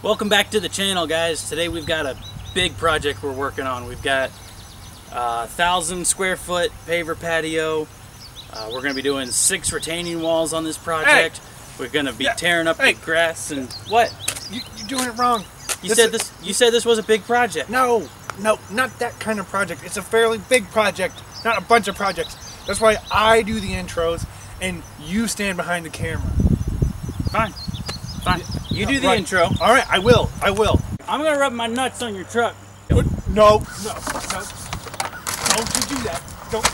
Welcome back to the channel, guys. Today we've got a big project we're working on. We've got 1,000 square foot paver patio. We're going to be doing 6 retaining walls on this project. Hey. We're going to be tearing up the grass and what? You're doing it wrong. You said this was a big project. No, not that kind of project. It's a fairly big project, not a bunch of projects. That's why I do the intros and you stand behind the camera. Fine. You do the intro. All right, I will. I'm gonna rub my nuts on your truck. No. Don't you do that. Don't.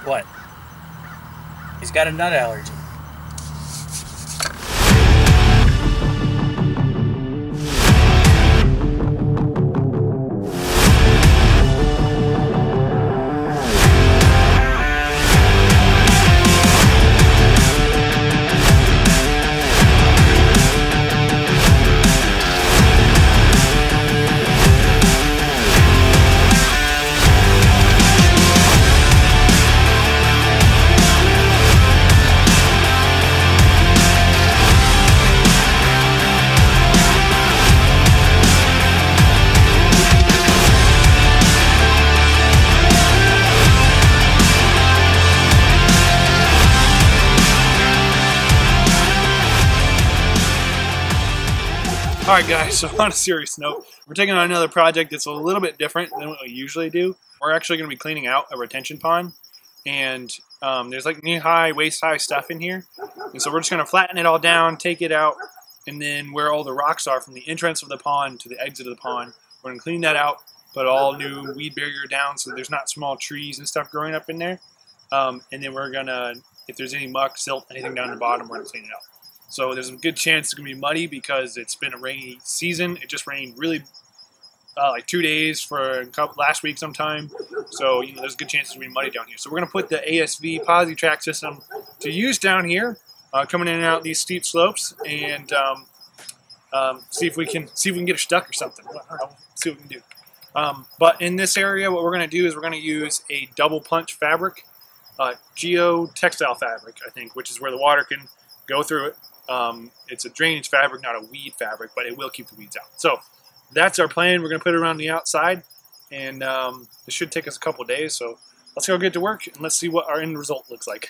What? He's got a nut allergy. Alright guys, so on a serious note, we're taking on another project that's a little bit different than what we usually do. We're actually going to be cleaning out a retention pond, and there's like knee-high, waist-high stuff in here. And so we're just going to flatten it all down, take it out, and then where all the rocks are from the entrance of the pond to the exit of the pond, we're going to clean that out, put all new weed barrier down so there's not small trees and stuff growing up in there. And then we're going to, if there's any muck, silt, anything down the bottom, we're going to clean it out. So there's a good chance it's going to be muddy because it's been a rainy season. It just rained really like 2 days for last week sometime. So there's a good chance it's going to be muddy down here. So we're going to put the ASV Posi track system to use down here, coming in and out these steep slopes, and see if we can get it stuck or something. I don't know, see what we can do. But in this area, what we're going to do is we're going to use a double punch fabric, geotextile fabric, I think, which is where the water can go through it. It's a drainage fabric, not a weed fabric, but it will keep the weeds out. So that's our plan. We're going to put it around the outside, and it should take us a couple of days. So let's go get to work, and let's see what our end result looks like.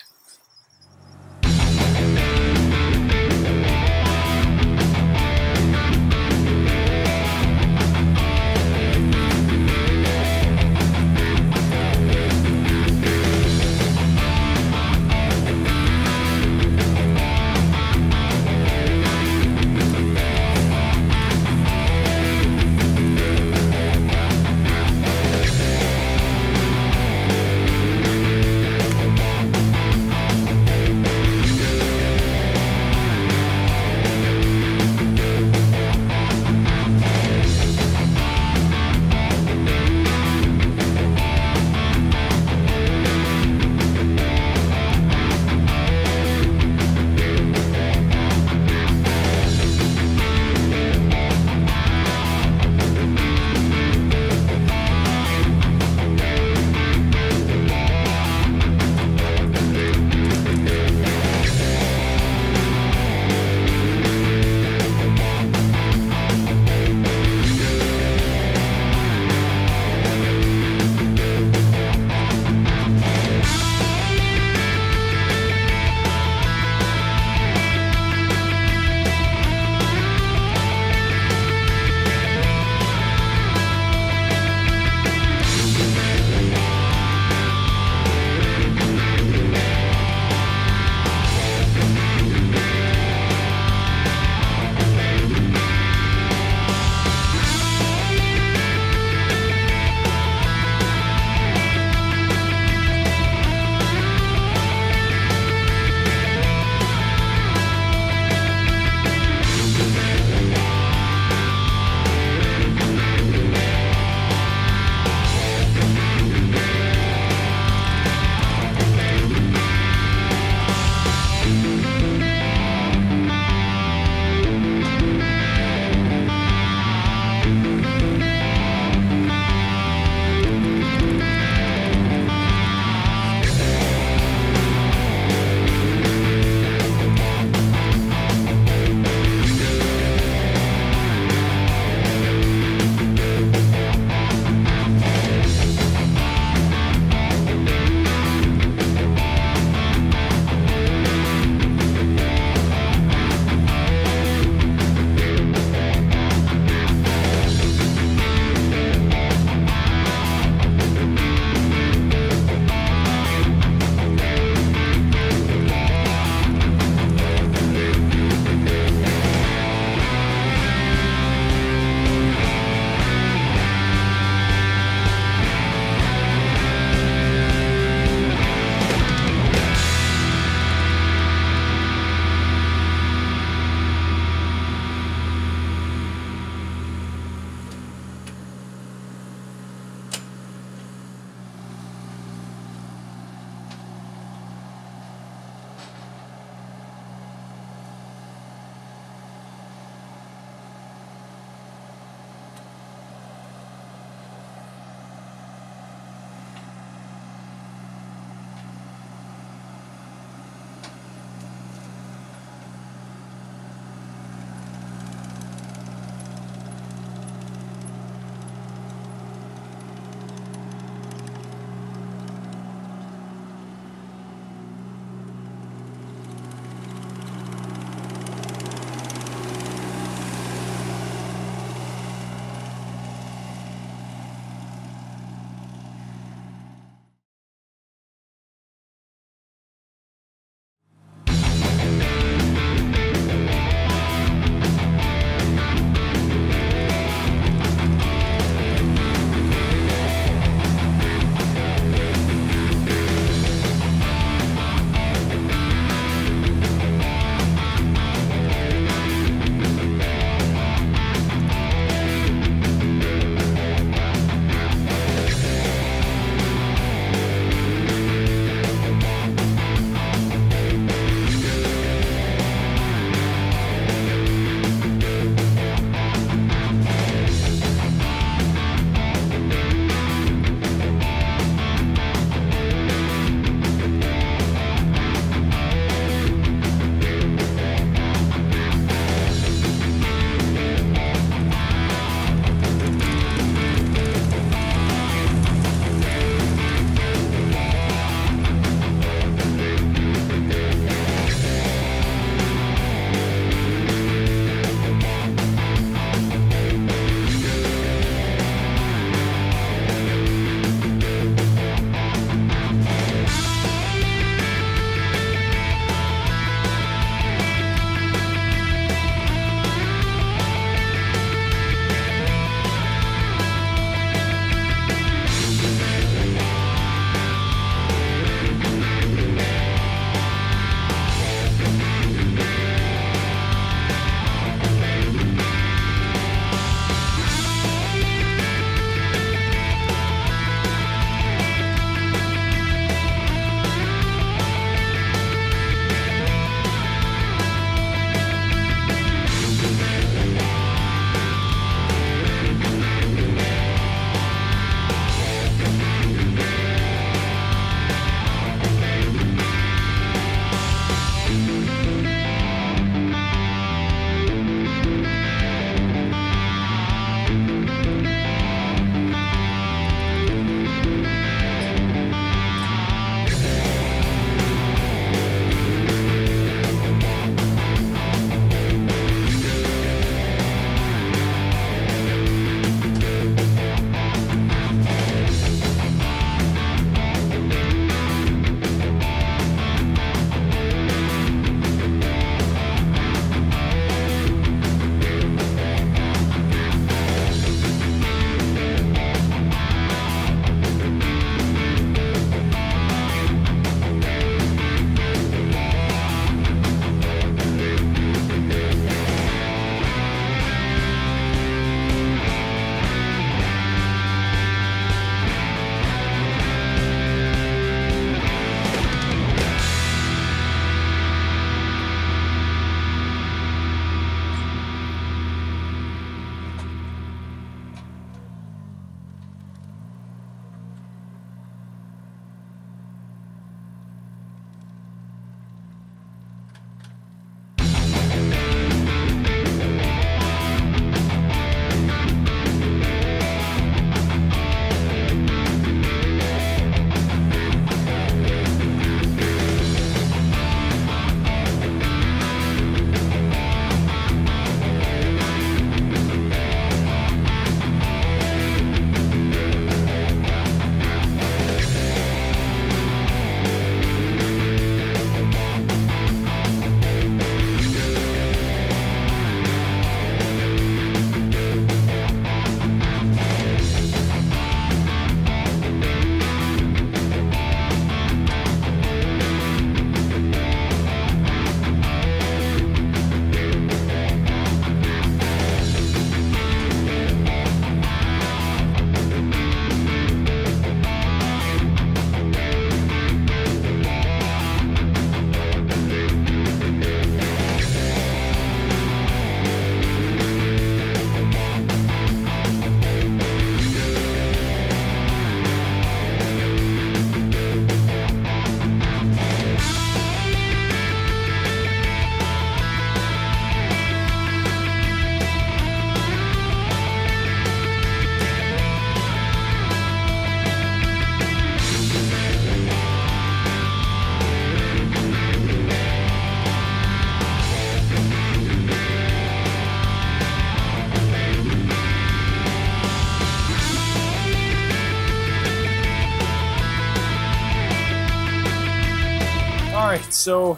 Alright, so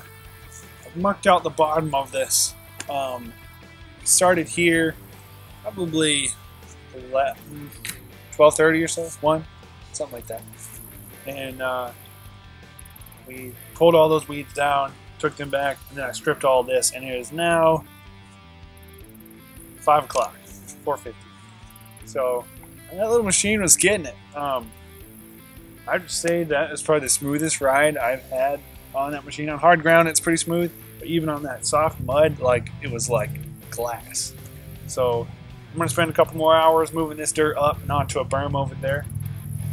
I've marked out the bottom of this. Started here, probably 12:30 or so, 1, something like that. And we pulled all those weeds down, took them back, and then I stripped all this, and it is now 5 o'clock, 4:50. So that little machine was getting it. I'd say that is probably the smoothest ride I've had on that machine. On hard ground, it's pretty smooth, but even on that soft mud, like it was like glass. So I'm gonna spend a couple more hours moving this dirt up and onto a berm over there,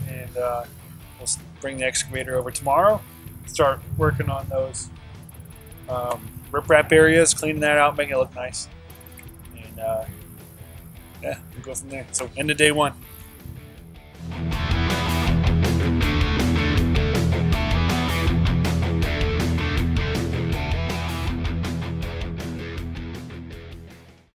and we'll bring the excavator over tomorrow. Start working on those riprap areas, cleaning that out, making it look nice, and yeah, we'll go from there. So end of day 1.